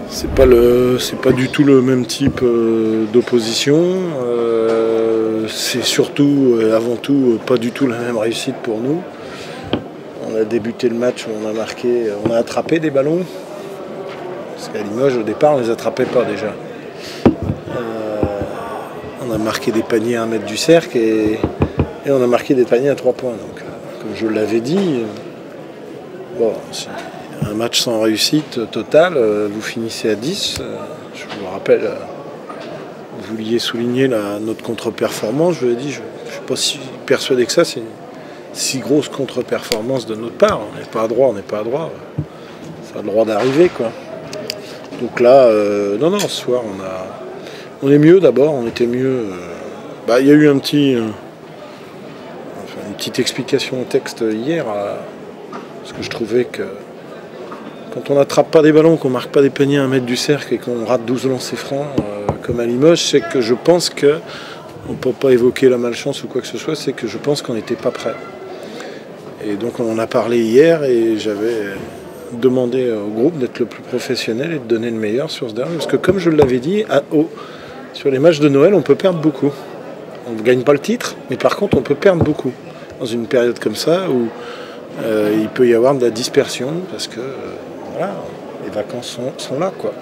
C'est pas du tout le même type d'opposition. C'est surtout et avant tout pas du tout la même réussite pour nous. On a débuté le match, on a attrapé des ballons. Parce qu'à Limoges, au départ, on ne les attrapait pas déjà. On a marqué des paniers à 1 mètre du cercle et on a marqué des paniers à 3 points. Donc, comme je l'avais dit, bon, c'est un match sans réussite totale. Vous finissez à 10. Je vous rappelle, vous vouliez souligner notre contre-performance. Je vous ai dit, je ne suis pas si persuadé que ça. C'est une si grosse contre-performance de notre part. On n'est pas à droit, Ça a le droit d'arriver, quoi. Donc là, non, ce soir, on est mieux d'abord, on était mieux. Il y a eu une petite explication au texte hier, parce que je trouvais que quand on n'attrape pas des ballons, qu'on marque pas des paniers à 1 mètre du cercle et qu'on rate 12 lancers francs, comme à Limoges, c'est que je pense que, on ne peut pas évoquer la malchance ou quoi que ce soit, c'est que je pense qu'on n'était pas prêt. Et donc on en a parlé hier et j'avais demandé au groupe d'être le plus professionnel et de donner le meilleur sur ce dernier. Parce que comme je l'avais dit, sur les matchs de Noël, on peut perdre beaucoup. On ne gagne pas le titre, mais par contre on peut perdre beaucoup. Dans une période comme ça où il peut y avoir de la dispersion parce que voilà, les vacances sont là, quoi.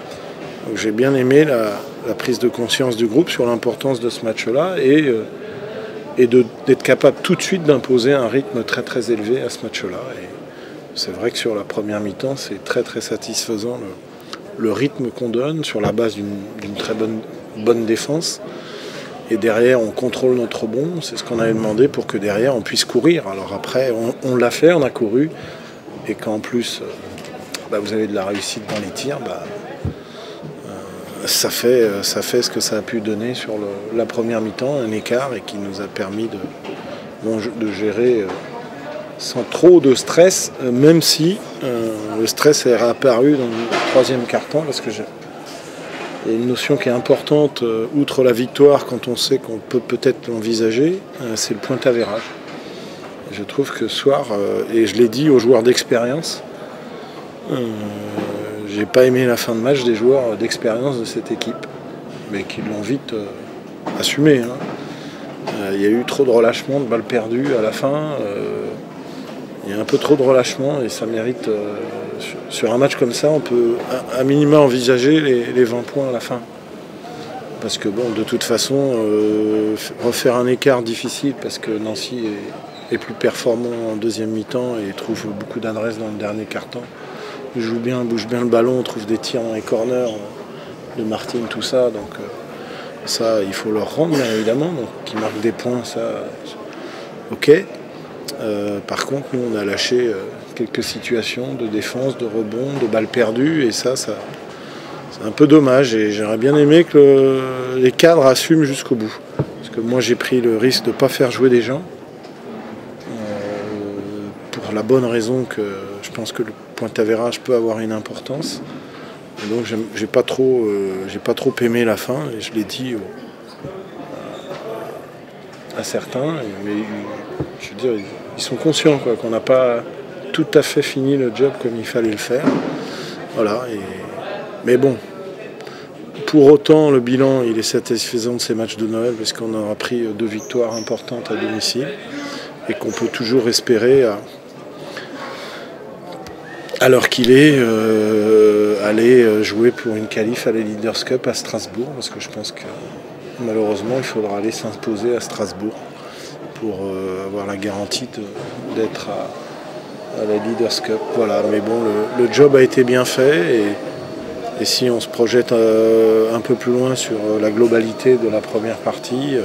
Donc j'ai bien aimé la prise de conscience du groupe sur l'importance de ce match-là et d'être capable tout de suite d'imposer un rythme très très élevé à ce match-là. Et c'est vrai que sur la première mi-temps, c'est très très satisfaisant le rythme qu'on donne sur la base d'une très bonne défense. Et derrière, on contrôle notre rebond. C'est ce qu'on avait demandé pour que derrière, on puisse courir. Alors après, on l'a fait, on a couru. Et qu'en plus, vous avez de la réussite dans les tirs, ça fait ce que ça a pu donner sur la première mi-temps, un écart, et qui nous a permis de gérer sans trop de stress, même si le stress est réapparu dans le troisième quart-temps, parce que il y a une notion qui est importante, outre la victoire, quand on sait qu'on peut peut-être l'envisager, c'est le point avérage. Je trouve que ce soir, et je l'ai dit aux joueurs d'expérience, j'ai pas aimé la fin de match des joueurs d'expérience de cette équipe, mais qui l'ont vite assumé. Il y a eu trop de relâchement, de balles perdues à la fin. Il y a un peu trop de relâchement et ça mérite. Sur un match comme ça, on peut à minima envisager les 20 points à la fin. Parce que bon, de toute façon, refaire un écart difficile parce que Nancy est plus performant en deuxième mi-temps et trouve beaucoup d'adresse dans le dernier quart-temps. Il joue bien, bouge bien le ballon, on trouve des tirs dans les corners de Martine, tout ça. Donc ça, il faut leur rendre, bien évidemment. Donc qu'ils marquent des points, ça, ok. Par contre, nous, on a lâché quelques situations de défense, de rebond, de balles perdues, et ça c'est un peu dommage. Et j'aurais bien aimé que les cadres assument jusqu'au bout. Parce que moi, j'ai pris le risque de ne pas faire jouer des gens, pour la bonne raison que je pense que le point avérage peut avoir une importance. Et donc, j'ai pas trop aimé la fin, et je l'ai dit à certains, mais je veux dire, ils sont conscients qu'on n'a pas tout à fait fini le job comme il fallait le faire. Voilà. Mais bon, pour autant, le bilan il est satisfaisant de ces matchs de Noël parce qu'on aura pris 2 victoires importantes à domicile et qu'on peut toujours espérer, à l'heure qu'il est, aller jouer pour une qualif à la Leaders Cup à Strasbourg, parce que je pense que malheureusement il faudra aller s'imposer à Strasbourg pour avoir la garantie d'être à la Leaders Cup. Voilà, mais bon, le job a été bien fait et si on se projette un peu plus loin sur la globalité de la première partie,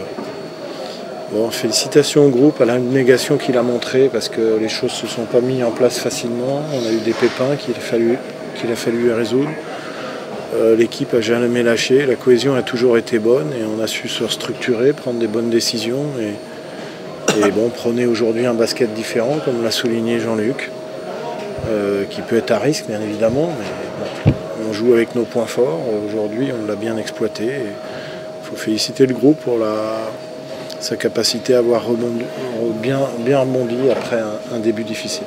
bon, félicitations au groupe, à l'abnégation qu'il a montré parce que les choses ne se sont pas mises en place facilement. On a eu des pépins qu'il a fallu résoudre. L'équipe n'a jamais lâché, la cohésion a toujours été bonne et on a su se structurer, prendre des bonnes décisions et bon, prôner aujourd'hui un basket différent, comme l'a souligné Jean-Luc, qui peut être à risque bien évidemment, mais bon, on joue avec nos points forts. Aujourd'hui, on l'a bien exploité. Il faut féliciter le groupe pour sa capacité à avoir bien rebondi après un début difficile.